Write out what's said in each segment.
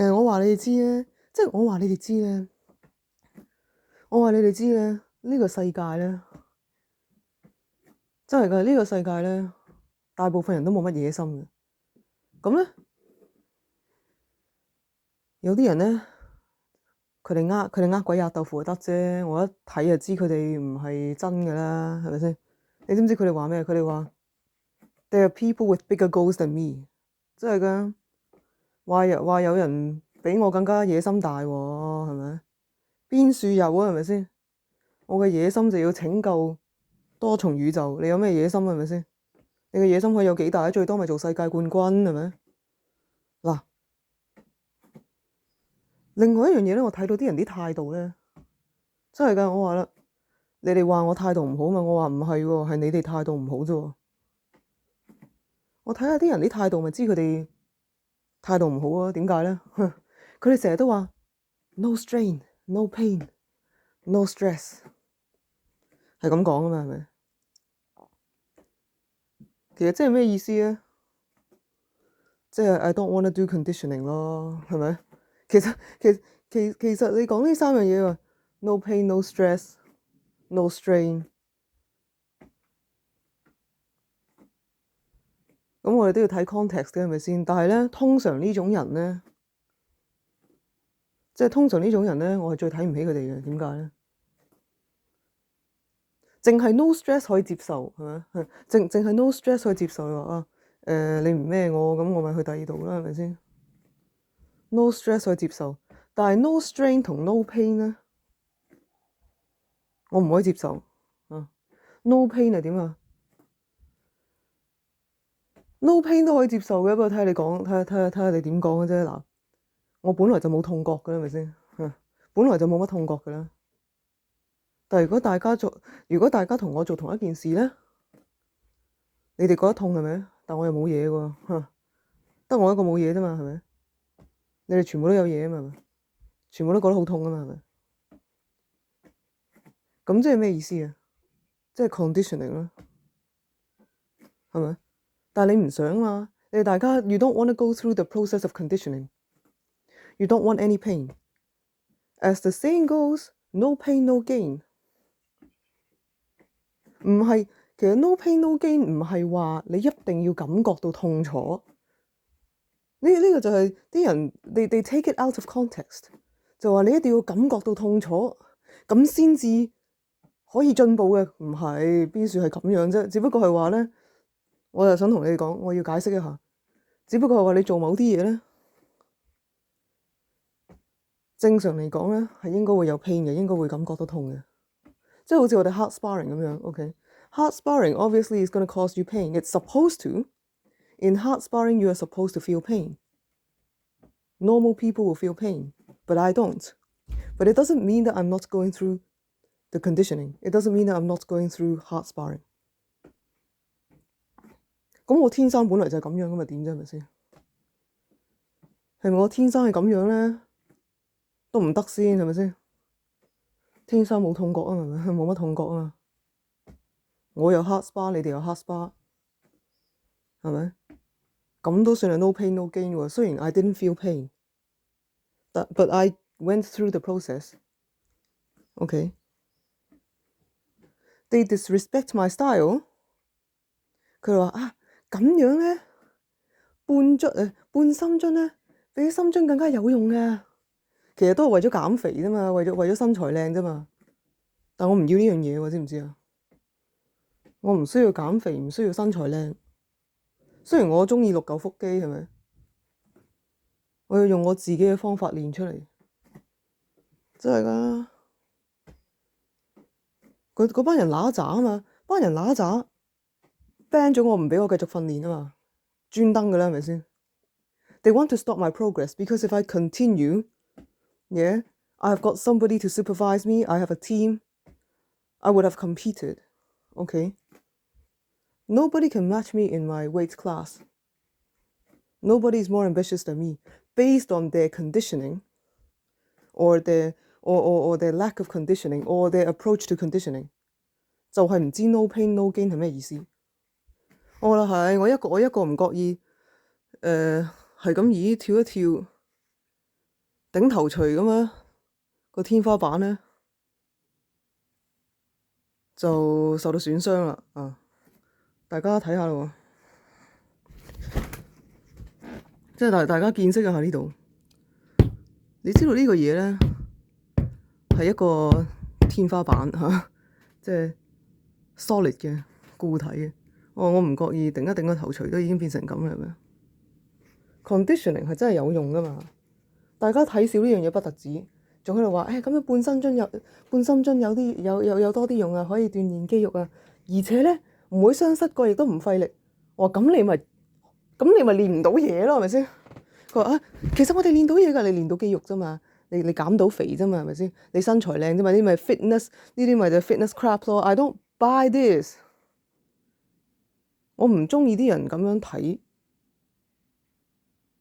我話你哋知咧，即係我話你哋知咧，呢個世界咧，真係㗎，呢個世界咧，大部分人都冇乜野心嘅。咁咧，有啲人咧，佢哋呃鬼呃豆腐就得啫。我一睇就知佢哋唔係真㗎啦，係咪先？你知唔知佢哋話咩？佢哋話 There are people with bigger goals than me，真係㗎。話有人比我更加野心大喎，係咪？邊處有啊？係咪先？我嘅野心就要拯救多重宇宙。你有咩野心係咪先？你嘅野心可以有幾大？最多咪做世界冠軍係咪？嗱，另外一樣嘢咧，我睇到啲人啲態度咧，真係㗎。我話啦，你哋話我態度唔好嘛？我話唔係喎，係你哋態度唔好啫喎。我睇下啲人啲態度，咪知佢哋態度唔好啊？點解咧？佢哋成日都話 no strain, no pain, no stress，係咁講啊嘛，係咪？其實即係咩意思咧？即係 I don't wanna do conditioning 咯，係咪？其實你講呢三樣嘢喎 ，no pain, no stress, no strain。咁我哋都要睇 context 嘅，係咪先？但係咧，通常呢種人咧，我係最睇唔起佢哋嘅。點解咧？淨係 no stress 可以接受，係咪？淨係 no stress 可以接受話啊，你唔咩我，咁我咪去第二度啦，係咪先？no stress 可以接受，但係 no strain 同 no pain 咧，我唔可以接受。no pain 係點啊？no pain 都可以接受嘅，不過睇下你講，睇下你點講嘅啫。嗱，我本來就冇痛覺嘅啦，係咪先？本來就冇乜痛覺嘅啦。但係如果大家同我做同一件事咧，你哋覺得痛係咪？但我又冇嘢喎，得我一個冇嘢啫嘛，係咪？你哋全部都有嘢啊嘛，全部都覺得好痛啊嘛，係咪？咁即係咩意思啊？即係 conditioning 啦，係咪？但係你唔想嘛？你哋大家 you don't want to go through the process of conditioning， you don't want any pain。As the saying goes, no pain, no gain。唔係，其實 no pain, no gain 唔係話你一定要感覺到痛楚。呢個就係啲人they take it out of context， 就話你一定要感覺到痛楚，咁先至可以進步嘅。唔係，邊處係咁樣啫？只不過係話咧，我就想同你哋講，我要解釋一下。只不過係話你做某啲嘢咧，正常嚟講咧係應該會有 pain 嘅，應該會感覺到痛嘅。即係好似我哋 hard sparring 咁樣，OK？Hard sparring obviously is going to cause you pain. It's supposed to. In hard sparring, you are supposed to feel pain. Normal people will feel pain, but I don't. But it doesn't mean that I'm not going through the conditioning. It doesn't mean that I'm not going through hard sparring. 咁我天生本來就係咁樣，咁咪點啫？係咪先？係咪我天生係咁樣咧，都唔得先，係咪先？天生冇痛覺啊，係咪？冇乜痛覺啊嘛。我有 hard spar， 你哋有 hard spar， 係咪？咁都算係 no pain no gain 喎。雖然 I didn't feel pain， but I went through the process. Okay. They disrespect my style。佢話啊，咁樣咧，半深蹲咧，比深蹲更加有用嘅。其實都係為咗減肥啫嘛，為咗身材靚啫嘛。但我唔要呢樣嘢喎，知唔知啊？我唔需要減肥，唔需要身材靚。雖然我中意六嚿腹肌，係咪？我要用我自己嘅方法練出嚟，真係㗎。嗰班人揦渣啊嘛，班人揦渣 ban 咗我，唔俾我繼續訓練啊嘛，專登㗎啦，係咪先？ They want to stop my progress because if I continue, yeah, I've got somebody to supervise me, I have a team, I would have competed. Okay? Nobody can match me in my weight class. Nobody is more ambitious than me based on their conditioning or their lack of conditioning or their approach to conditioning。 就係唔知 no pain no gain 係咩意思。我話係，我一個唔覺意係咁跳一跳，頂頭鎚咁樣個天花板咧就受到損傷啦啊！大家睇下咯，即係大家見識一下呢度。你知道呢個嘢咧係一個天花板嚇，即係 solid 嘅固體嘅。我唔覺意頂一頂個頭鎚都已經變成咁啦，係咪？Conditioning 係真係有用噶嘛？大家睇少呢樣嘢不特止，仲喺度話咁樣半身樽有多啲用啊，可以鍛鍊肌肉啊，而且咧唔會傷膝蓋，亦都唔費力。我話咁你咪練唔到嘢咯，係咪先？佢話其實我哋練到嘢㗎，你練到肌肉啫嘛，你減到肥啫嘛，係咪先？你身材靚啫嘛，呢啲咪 fitness，呢啲咪就 fitness crap 咯。I don't buy this。我唔中意啲人咁樣睇，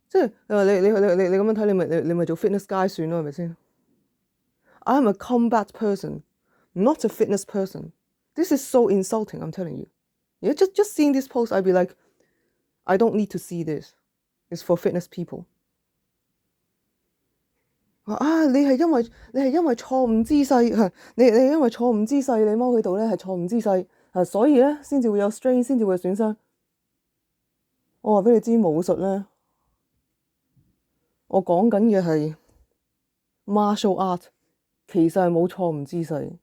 即係你咁樣睇，你咪做 fitness guy 算咯，係咪先？I'm a combat person, not a fitness person. This is so insulting, I'm telling you. Yeah, just seeing this post, I'd be like, I don't need to see this. It's for fitness people. 你係因為錯誤姿勢嚇，你因為錯誤姿勢，你踎喺度咧係錯誤姿勢所以咧先至會有 strain，先至會有損傷。我話俾你知，武術咧，我講緊嘅係 martial art，其實係冇錯誤姿勢。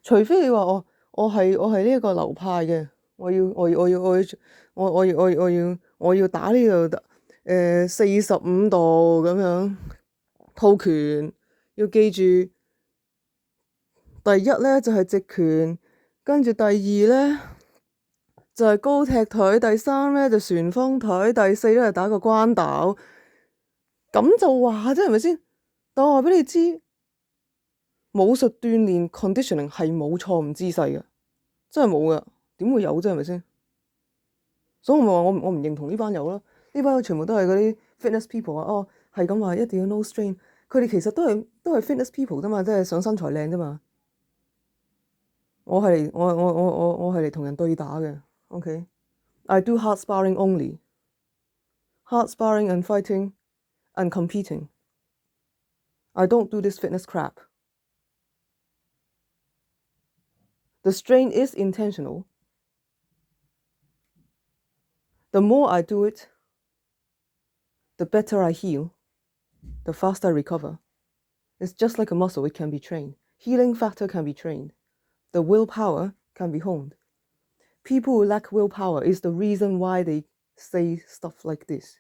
除非你話我係呢一個流派嘅，我要打呢度45度咁樣套拳，要記住第一咧就係直拳，跟住第二咧就係高踢腿，第三咧就旋風腿，第四咧就打個關斗，咁就話啫，係咪先？但我話俾你知，武術鍛鍊 conditioning 係冇錯誤姿勢嘅，真係冇噶，點會有啫？係咪先？所以我咪話我唔認同呢班友咯，呢班友全部都係嗰啲 fitness people 啊，係咁話一定要 no strain，佢哋其實都係 fitness people 啫嘛，即係想身材靚啫嘛。我係嚟同人對打嘅 ，OK？I do hard sparring only， hard sparring and fighting and competing。I don't do this fitness crap. The strain is intentional. The more I do it, the better I heal, the faster I recover. It's just like a muscle, it can be trained. Healing factor can be trained. The willpower can be honed. People who lack willpower is the reason why they say stuff like this.